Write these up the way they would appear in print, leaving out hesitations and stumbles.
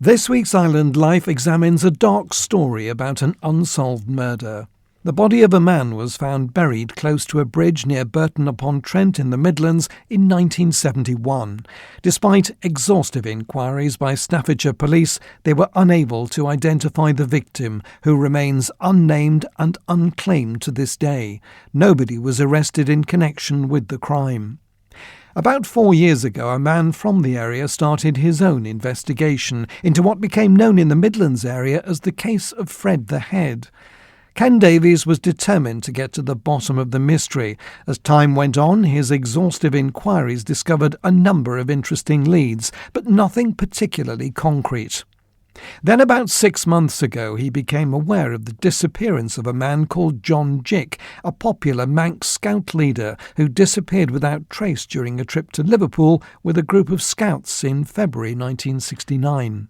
This week's Island Life examines a dark story about an unsolved murder. The body of a man was found buried close to a bridge near Burton upon Trent in the Midlands in 1971. Despite exhaustive inquiries by Staffordshire police, they were unable to identify the victim, who remains unnamed and unclaimed to this day. Nobody was arrested in connection with the crime. About 4 years ago, a man from the area started his own investigation into what became known in the Midlands area as the case of Fred the Head. Ken Davies was determined to get to the bottom of the mystery. As time went on, his exhaustive inquiries discovered a number of interesting leads, but nothing particularly concrete. Then about 6 months ago, he became aware of the disappearance of a man called John Jick, a popular Manx scout leader who disappeared without trace during a trip to Liverpool with a group of scouts in February 1969.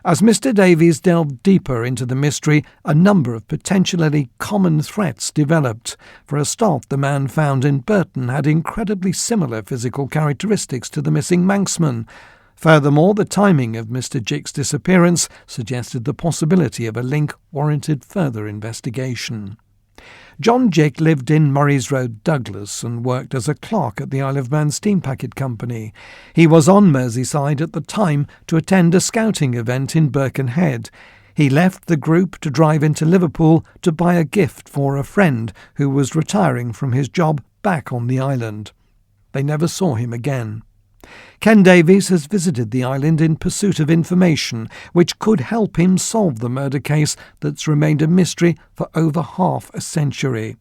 As Mr. Davies delved deeper into the mystery, a number of potentially common threats developed. For a start, the man found in Burton had incredibly similar physical characteristics to the missing Manxman. Furthermore, the timing of Mr. Jick's disappearance suggested the possibility of a link warranted further investigation. John Jick lived in Murray's Road, Douglas, and worked as a clerk at the Isle of Man Steam Packet Company. He was on Merseyside at the time to attend a scouting event in Birkenhead. He left the group to drive into Liverpool to buy a gift for a friend who was retiring from his job back on the island. They never saw him again. Ken Davies has visited the island in pursuit of information which could help him solve the murder case that's remained a mystery for over half a century.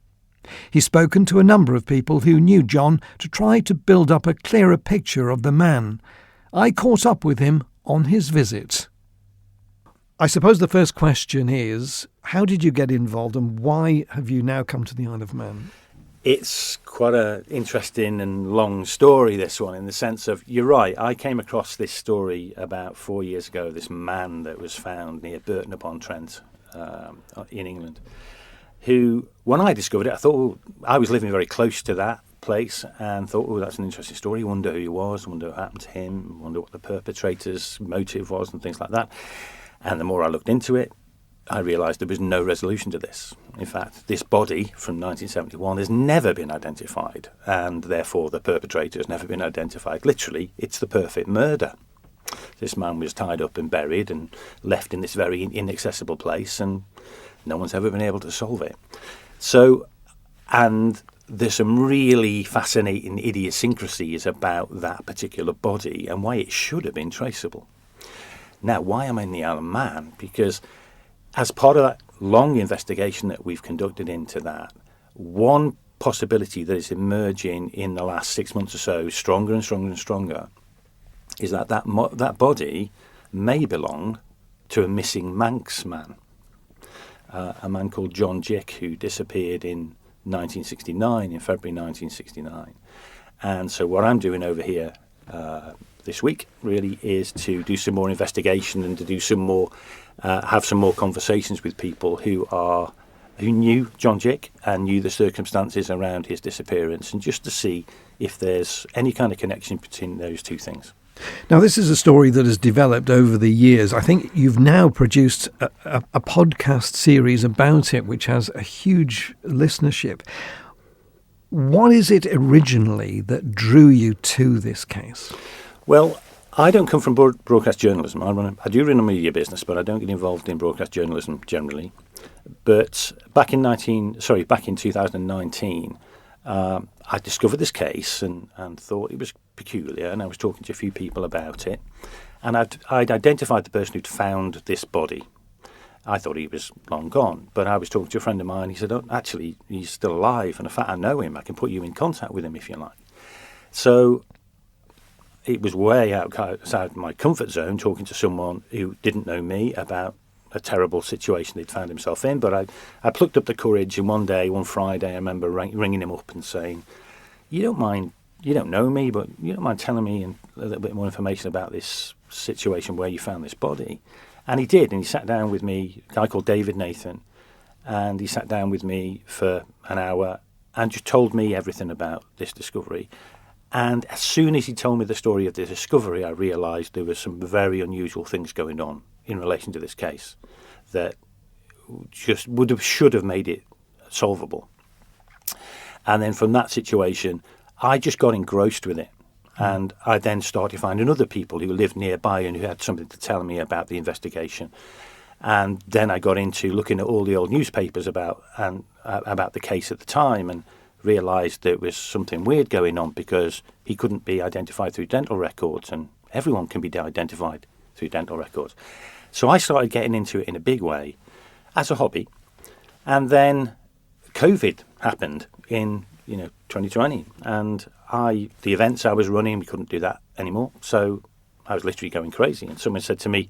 He's spoken to a number of people who knew John to try to build up a clearer picture of the man. I caught up with him on his visit. I suppose the first question is, how did you get involved and why have you now come to the Isle of Man? It's quite an interesting and long story, this one, in the sense of, you're right, I came across this story about 4 years ago, this man that was found near Burton upon Trent in England, who, when I discovered it, I thought, I was living very close to that place and thought, that's an interesting story, wonder who he was, wonder what happened to him, wonder what the perpetrator's motive was and things like that. And the more I looked into it, I realised there was no resolution to this. In fact, this body from 1971 has never been identified, and therefore the perpetrator has never been identified. Literally, it's the perfect murder. This man was tied up and buried and left in this very inaccessible place, and no one's ever been able to solve it. So, and there's some really fascinating idiosyncrasies about that particular body and why it should have been traceable. Now, why am I in the Isle of Man? Because as part of that long investigation that we've conducted into that, one possibility that is emerging in the last 6 months or so, stronger and stronger and stronger, is that that body may belong to a missing Manx man, a man called John Jick, who disappeared in 1969, in February 1969. And so what I'm doing over here this week really is to do some more investigation and to do some more have some more conversations with people who knew John Jick and knew the circumstances around his disappearance, and just to see if there's any kind of connection between those two things. Now, this is a story that has developed over the years. I think you've now produced a podcast series about it, which has a huge listenership. What is it originally that drew you to this case? Well, I don't come from broadcast journalism. I do run a media business, but I don't get involved in broadcast journalism generally. But back in 2019, I discovered this case and thought it was peculiar, and I was talking to a few people about it. And I'd identified the person who'd found this body. I thought he was long gone, but I was talking to a friend of mine. He said, "Oh, actually, he's still alive, and in fact, I know him. I can put you in contact with him if you like." So it was way outside my comfort zone talking to someone who didn't know me about a terrible situation they'd found himself in. But I plucked up the courage, and one Friday, I remember ringing him up and saying, you don't know me, but you don't mind telling me a little bit more information about this situation where you found this body? And he did, and he sat down with me, a guy called David Nathan, and he sat down with me for an hour and just told me everything about this discovery. And as soon as he told me the story of the discovery, I realised there were some very unusual things going on in relation to this case that just should have made it solvable. And then from that situation, I just got engrossed with it. And I then started finding other people who lived nearby and who had something to tell me about the investigation. And then I got into looking at all the old newspapers about the case at the time, and realised there was something weird going on, because he couldn't be identified through dental records, and everyone can be identified through dental records. So I started getting into it in a big way as a hobby. And then COVID happened in 2020, and the events I was running, we couldn't do that anymore. So I was literally going crazy. And someone said to me,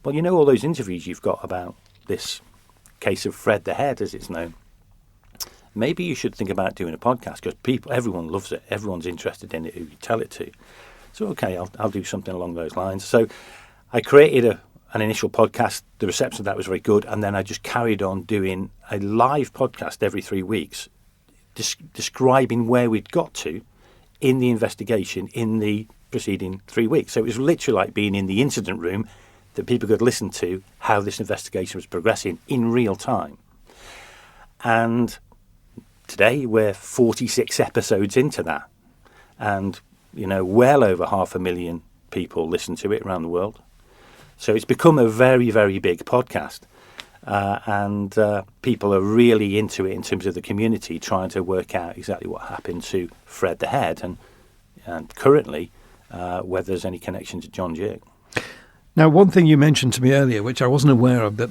well, all those interviews you've got about this case of Fred the Head, as it's known, maybe you should think about doing a podcast, because everyone loves it. Everyone's interested in it who you tell it to. So, okay, I'll do something along those lines. So I created an initial podcast. The reception of that was very good. And then I just carried on doing a live podcast every 3 weeks, describing where we'd got to in the investigation in the preceding 3 weeks. So it was literally like being in the incident room, that people could listen to how this investigation was progressing in real time. And today we're 46 episodes into that, and well over 500,000 people listen to it around the world. So it's become a very, very big podcast, and people are really into it in terms of the community, trying to work out exactly what happened to Fred the Head, and currently whether there's any connection to John Jerk. Now, one thing you mentioned to me earlier, which I wasn't aware of, that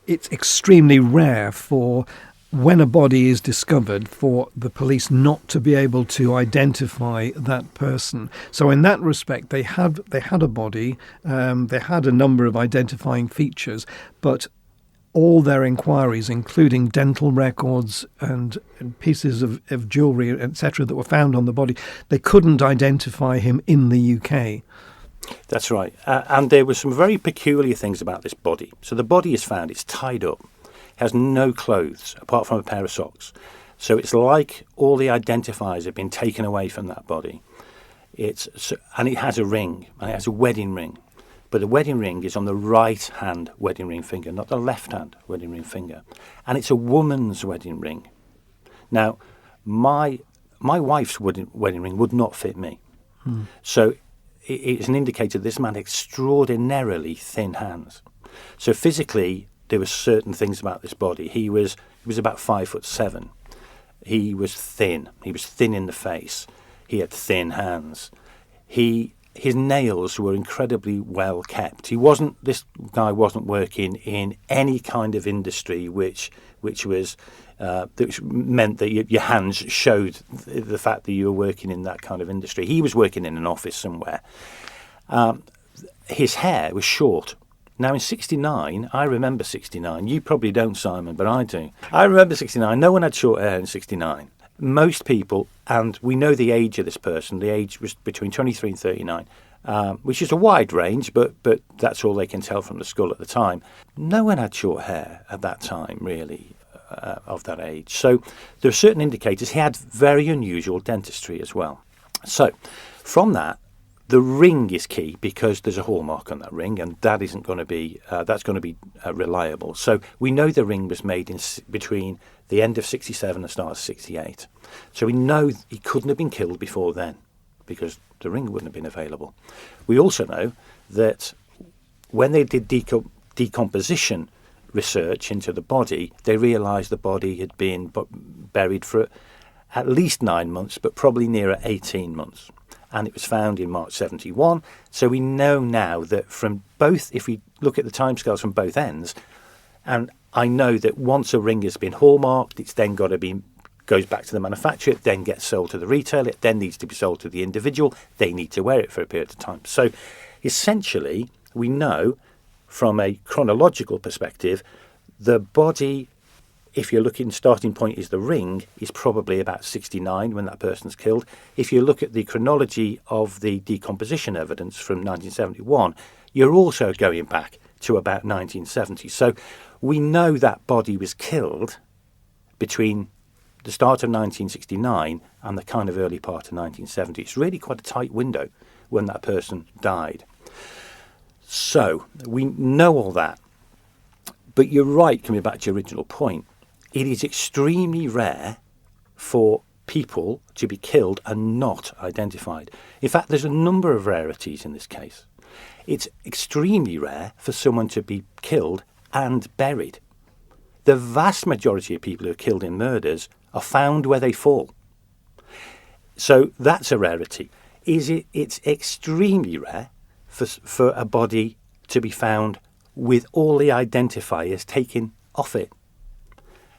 it's extremely rare for, when a body is discovered, for the police not to be able to identify that person. So in that respect, they had a body, they had a number of identifying features, but all their inquiries, including dental records and pieces of jewellery, etc., that were found on the body, they couldn't identify him in the UK. That's right. And there were some very peculiar things about this body. So the body is found, it's tied up, has no clothes apart from a pair of socks. So it's like all the identifiers have been taken away from that body. And it has a ring, and it has a wedding ring. But the wedding ring is on the right-hand wedding ring finger, not the left-hand wedding ring finger. And it's a woman's wedding ring. Now, my wife's wedding ring would not fit me. So it's an indicator this man had extraordinarily thin hands. So physically, there were certain things about this body. He was about 5'7". He was thin. He was thin in the face. He had thin hands. His nails were incredibly well kept. This guy wasn't working in any kind of industry which meant that your hands showed the fact that you were working in that kind of industry. He was working in an office somewhere. His hair was short. Now in 69, I remember 69. You probably don't, Simon, but I do. I remember 69. No one had short hair in 69. Most people, and we know the age of this person, the age was between 23 and 39, which is a wide range, but that's all they can tell from the skull at the time. No one had short hair at that time, really, of that age. So there are certain indicators. He had very unusual dentistry as well. So from that, the ring is key, because there's a hallmark on that ring, and that isn't going to be reliable. So we know the ring was made between the end of 67 and the start of 68. So we know he couldn't have been killed before then, because the ring wouldn't have been available. We also know that when they did decomposition research into the body, they realised the body had been buried for at least 9 months, but probably nearer 18 months. And it was found in March 71. So we know now that from both, if we look at the timescales from both ends, and I know that once a ring has been hallmarked, it's then goes back to the manufacturer, it then gets sold to the retailer, it then needs to be sold to the individual. They need to wear it for a period of time. So essentially, we know from a chronological perspective, the body, if you're looking, starting point is the ring, is probably about 69 when that person's killed. If you look at the chronology of the decomposition evidence from 1971, you're also going back to about 1970. So we know that body was killed between the start of 1969 and the kind of early part of 1970. It's really quite a tight window when that person died. So we know all that. But you're right, coming back to your original point, it is extremely rare for people to be killed and not identified. In fact, there's a number of rarities in this case. It's extremely rare for someone to be killed and buried. The vast majority of people who are killed in murders are found where they fall. So that's a rarity. It's extremely rare for a body to be found with all the identifiers taken off it.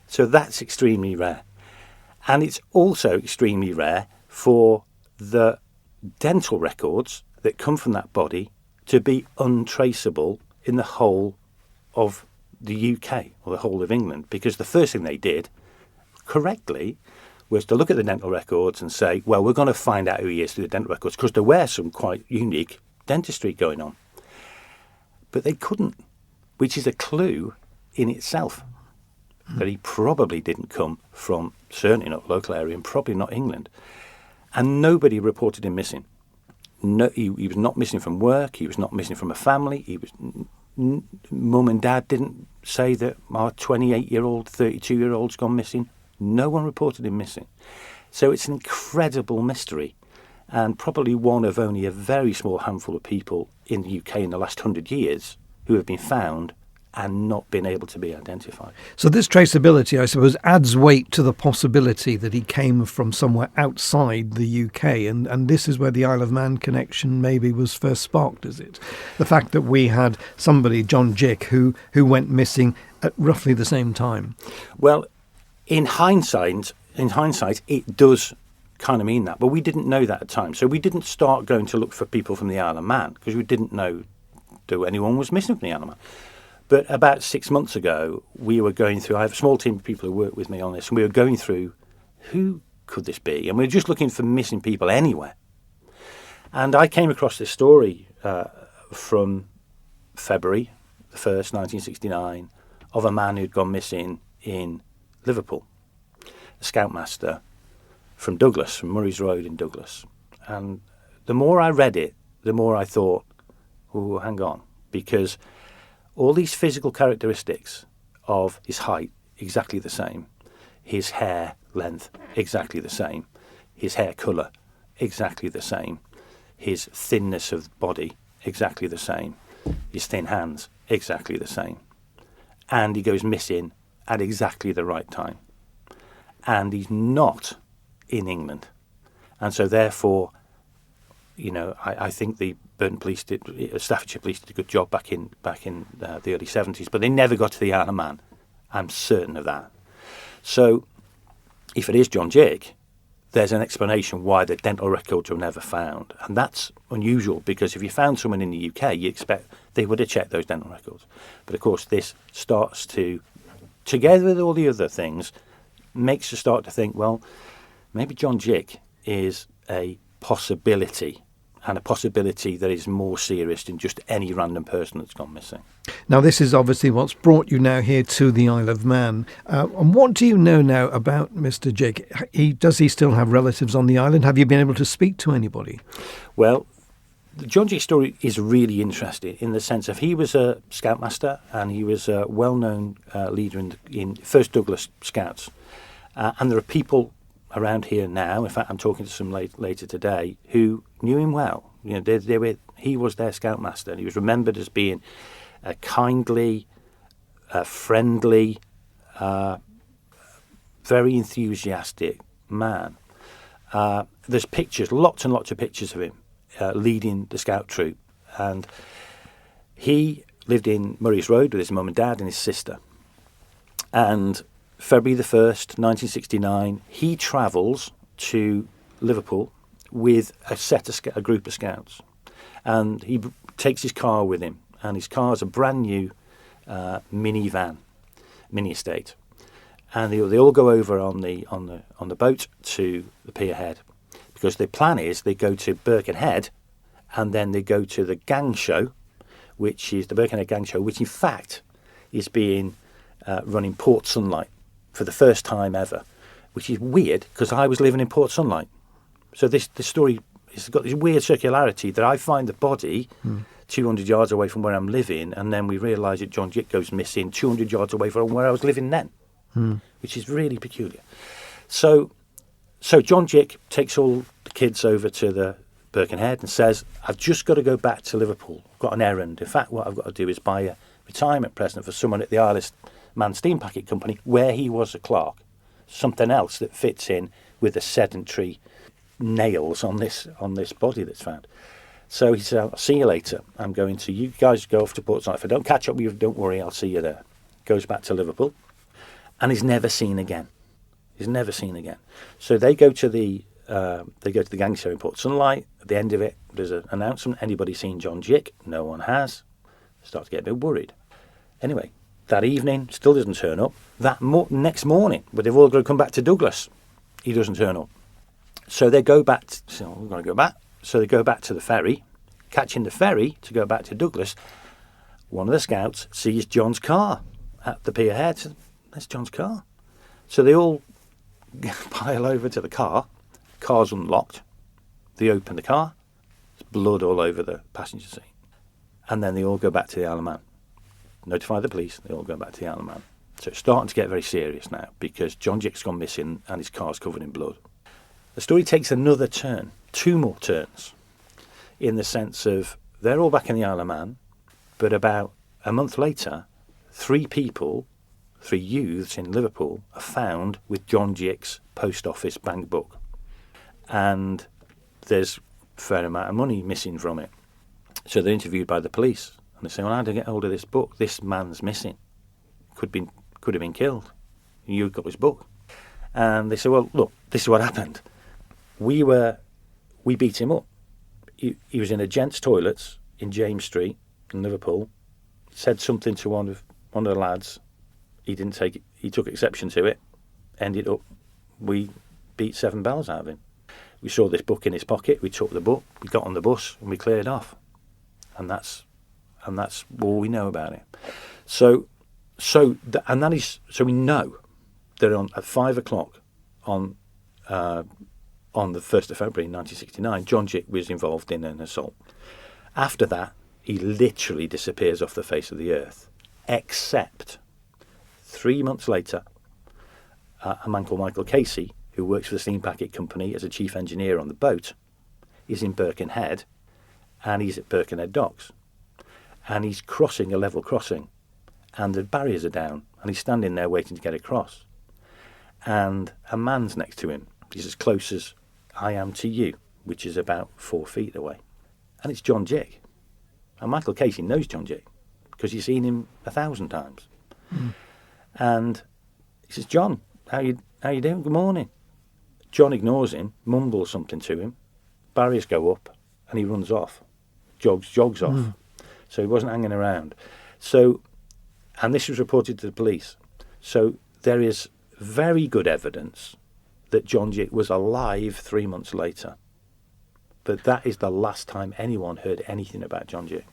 So that's extremely rare. And it's also extremely rare for the dental records that come from that body to be untraceable in the whole of the UK or the whole of England, because the first thing they did, correctly, was to look at the dental records and say, well, we're going to find out who he is through the dental records, because there were some quite unique dentistry going on. But they couldn't, which is a clue in itself that he probably didn't come from, certainly not local area, and probably not England. And nobody reported him missing. No, he was not missing from work. He was not missing from a family. He was, mum and dad didn't say that our 28-year-old, 32-year-old's gone missing. No one reported him missing. So it's an incredible mystery, and probably one of only a very small handful of people in the UK in the last 100 years who have been found and not been able to be identified. So this traceability, I suppose, adds weight to the possibility that he came from somewhere outside the UK, and this is where the Isle of Man connection maybe was first sparked, is it? The fact that we had somebody, John Jick, who went missing at roughly the same time. Well, in hindsight, it does kind of mean that, but we didn't know that at the time. So we didn't start going to look for people from the Isle of Man because we didn't know that anyone was missing from the Isle of Man. But about 6 months ago, we were going through, I have a small team of people who work with me on this, and we were going through, who could this be? And we were just looking for missing people anywhere. And I came across this story from February the 1st, 1969, of a man who'd gone missing in Liverpool, a scoutmaster from Douglas, from Murray's Road in Douglas. And the more I read it, the more I thought, oh, hang on, because all these physical characteristics of his height, exactly the same, his hair length, exactly the same, his hair colour, exactly the same, his thinness of body, exactly the same, his thin hands, exactly the same. And he goes missing at exactly the right time. And he's not in England. And so therefore, you know, I think the Burton police Staffordshire police did a good job back in the early 70s, but they never got to the Isle of Man. I'm certain of that. So if it is John Jick, there's an explanation why the dental records were never found. And that's unusual, because if you found someone in the UK, you expect they would have checked those dental records. But of course, this starts to, together with all the other things, makes you start to think, well, maybe John Jick is a possibility, and a possibility that is more serious than just any random person that's gone missing. Now, this is obviously what's brought you now here to the Isle of Man. And what do you know now about Mr. Jick? Does he still have relatives on the island? Have you been able to speak to anybody? Well, the John Jick story is really interesting in the sense of he was a scoutmaster, and he was a well-known leader in First Douglas Scouts. And there are people around here now, in fact I'm talking to some later today, who knew him well. You know, he was their scoutmaster, and he was remembered as being a kindly, friendly, very enthusiastic man. There's pictures, lots and lots of pictures of him leading the scout troop, and he lived in Murray's Road with his mum and dad and his sister. And February the 1st, 1969, he travels to Liverpool with a group of scouts, and he takes his car with him, and his car is a brand new mini estate, and they all go over on the boat to the pier head, because the plan is they go to Birkenhead, and then they go to the gang show, which is the Birkenhead gang show, which in fact is being run in Port Sunlight for the first time ever. which is weird because I was living in Port Sunlight. So this story has got this weird circularity that I find the body 200 yards away from where I'm living, and then we realise that John Jick goes missing 200 yards away from where I was living then, which is really peculiar. So John Jick takes all the kids over to the Birkenhead and says, I've just got to go back to Liverpool. I've got an errand. In fact, what I've got to do is buy a retirement present for someone at the Isle of Man Steam Packet Company, where he was a clerk. Something else that fits in with the sedentary nails on this body that's found. So he said, I'll see you later. I'm going to, you guys go off to Portsmouth. If I don't catch up with you, don't worry, I'll see you there. Goes back to Liverpool, and he's never seen again. He's never seen again. So they go to the gang show in Port Sunlight. At the end of it, there's an announcement. Anybody seen John Jick? No one has. Start to get a bit worried. Anyway, that evening, still doesn't turn up. That next morning, where they've all got to come back to Douglas, he doesn't turn up. So they go back. So we're going to go back. So they go back to the ferry. Catching the ferry to go back to Douglas, one of the scouts sees John's car at the pier head. Says, there's John's car. So they all pile over to the car. Car's unlocked. They open the car. There's blood all over the passenger seat. And then they all go back to the Isle of Man. Notify the police. They all go back to the Isle of Man. So it's starting to get very serious now because John Jick's gone missing and his car's covered in blood. The story takes another turn, 2 more turns, in the sense of they're all back in the Isle of Man, but about a month later, 3 youths in Liverpool are found with John Jick's post office bank book. And there's a fair amount of money missing from it. So they're interviewed by the police, and they say, well, how did I get hold of this book? This man's missing. Could have been killed. You got his book. And they say, well, look, this is what happened. We beat him up. He was in a gents' toilets in James Street in Liverpool. Said something to one of the lads. He didn't take it. He took exception to it. Ended up, we beat 7 bells out of him. We saw this book in his pocket. We took the book. We got on the bus and we cleared off. And that's all we know about it. So we know that at 5 o'clock on the 1st of February 1969, John Jick was involved in an assault. After that, he literally disappears off the face of the earth, except 3 months later, a man called Michael Casey, who works for the Steam Packet Company as a chief engineer on the boat, is in Birkenhead, and he's at Birkenhead docks. And he's crossing a level crossing, and the barriers are down, and he's standing there waiting to get across. And a man's next to him. He's as close as I am to you, which is about 4 feet away. And it's John Jick. And Michael Casey knows John Jick because he's seen him 1,000 times. And he says, John, how you doing? Good morning. John ignores him, mumbles something to him. Barriers go up, and he runs off, jogs off. So he wasn't hanging around. So, and this was reported to the police. So there is very good evidence that John Jick was alive 3 months later. But that is the last time anyone heard anything about John Jick.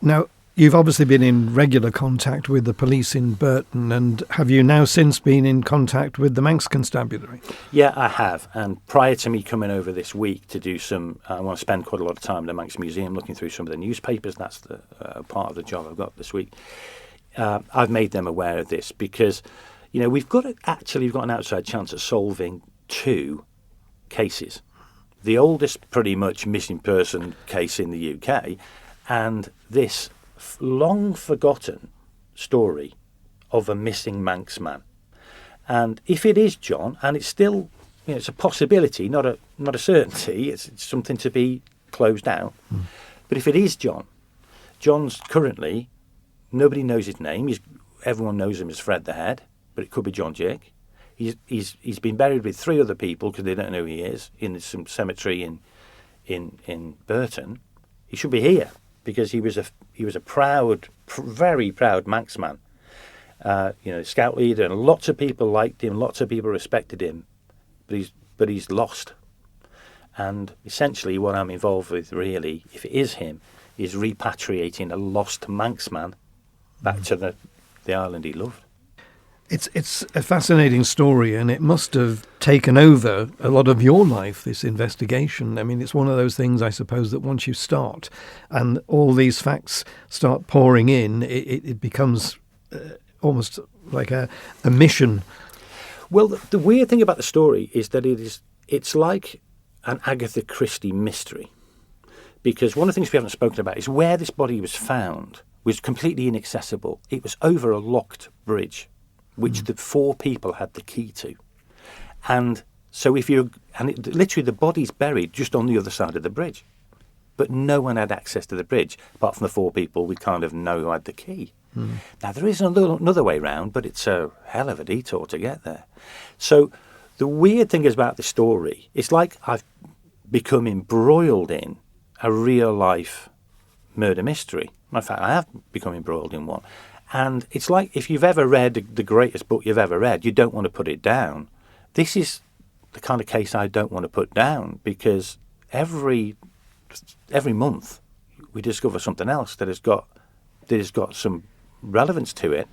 Now, you've obviously been in regular contact with the police in Burton, and have you now since been in contact with the Manx Constabulary? Yeah, I have. And prior to me coming over this week to do I want to spend quite a lot of time at the Manx Museum looking through some of the newspapers. That's the part of the job I've got this week. I've made them aware of this because, we've got an outside chance of solving 2 cases. The oldest pretty much missing person case in the UK, and this long forgotten story of a missing Manx man. And if it is John, and it's still, it's a possibility, not a certainty, it's something to be closed out. But if it is John's currently, nobody knows his name. Everyone knows him as Fred the Head, but it could be John Jick. He's been buried with 3 other people because they don't know who he is in some cemetery in Burton. He should be here because he was a proud, very proud Manx man. Scout leader, and lots of people liked him, lots of people respected him, but he's lost. And essentially, what I'm involved with, really, if it is him, is repatriating a lost Manx man back to the island he loved. It's a fascinating story, and it must have taken over a lot of your life, this investigation. I mean, it's one of those things, I suppose, that once you start and all these facts start pouring in, it becomes almost like a mission. Well, the weird thing about the story is that it's like an Agatha Christie mystery, because one of the things we haven't spoken about is where this body was found was completely inaccessible. It was over a locked bridge, which the 4 people had the key to. And so literally the body's buried just on the other side of the bridge. But no one had access to the bridge, apart from the 4 people we kind of know who had the key. Now, there is another way round, but it's a hell of a detour to get there. So the weird thing is about the story, it's like I've become embroiled in a real-life murder mystery. In fact, I have become embroiled in one. And it's like if you've ever read the greatest book you've ever read, you don't want to put it down. This is the kind of case I don't want to put down, because every month we discover something else that has got some relevance to it,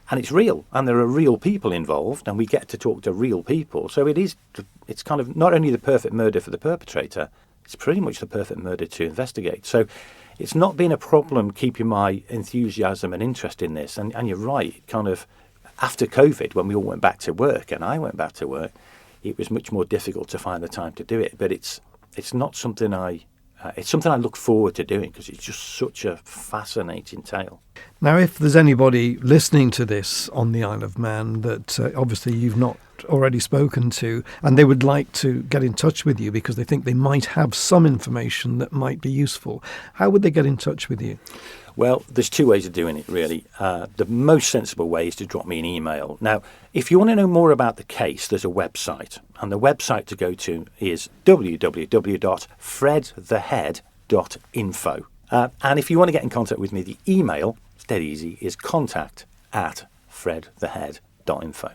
and it's real, and there are real people involved, and we get to talk to real people. So it's kind of not only the perfect murder for the perpetrator, it's pretty much the perfect murder to investigate. So it's not been a problem keeping my enthusiasm and interest in this. And you're right, kind of after COVID, when we all went back to work and I went back to work, it was much more difficult to find the time to do it. But it's not something it's something I look forward to doing, because it's just such a fascinating tale. Now, if there's anybody listening to this on the Isle of Man that obviously you've not already spoken to, and they would like to get in touch with you because they think they might have some information that might be useful, how would they get in touch with you? Well, there's 2 ways of doing it, really. The most sensible way is to drop me an email. Now, if you want to know more about the case, there's a website. And the website to go to is www.fredthehead.info. And if you want to get in contact with me, the email, it's dead easy, is contact@fredthehead.info.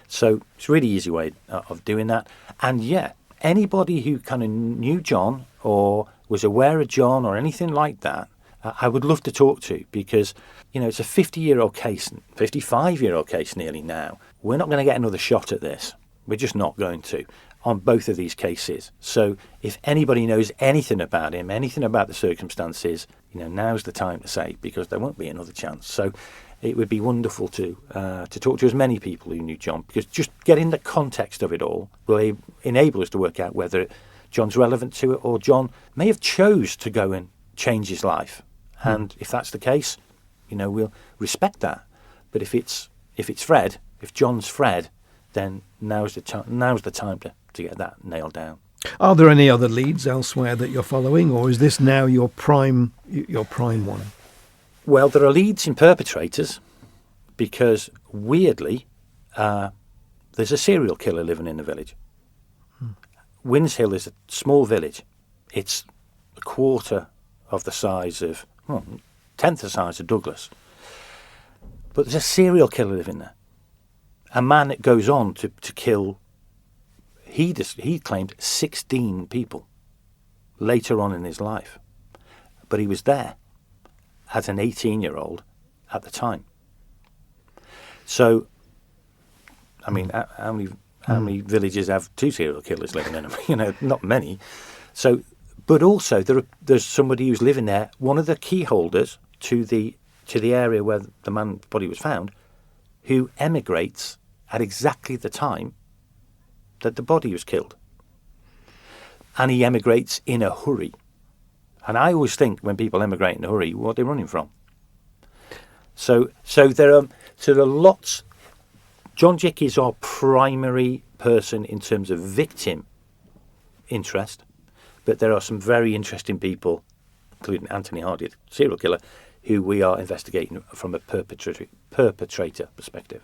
So it's a really easy way of doing that. And yeah, anybody who kind of knew John or was aware of John or anything like that, I would love to talk to, because, it's a 50-year-old case, 55-year-old case nearly now. We're not going to get another shot at this. We're just not going to, on both of these cases. So if anybody knows anything about him, anything about the circumstances, now's the time to say, because there won't be another chance. So it would be wonderful to talk to as many people who knew John, because just getting the context of it all will enable us to work out whether John's relevant to it, or John may have chose to go and change his life. And if that's the case, we'll respect that. But if it's Fred, if John's Fred, then now's the time to get that nailed down. Are there any other leads elsewhere that you're following, or is this now your prime one? Well, there are leads in perpetrators, because weirdly, there's a serial killer living in the village. Wins Hill is a small village. It's a quarter of the size of, tenth the size of Douglas. But there's a serial killer living there. A man that goes on to kill, he claimed 16 people later on in his life. But he was there as an 18-year-old at the time. So, I mean, how many villages have 2 serial killers living in them? Not many. So, but also there's somebody who's living there. One of the key holders to the area where the man's body was found, who emigrates at exactly the time that the body was killed. And he emigrates in a hurry. And I always think when people emigrate in a hurry, what are they running from? So there are lots. John Jick is our primary person in terms of victim interest, but there are some very interesting people, including Anthony Hardy, the serial killer, who we are investigating from a perpetrator perspective.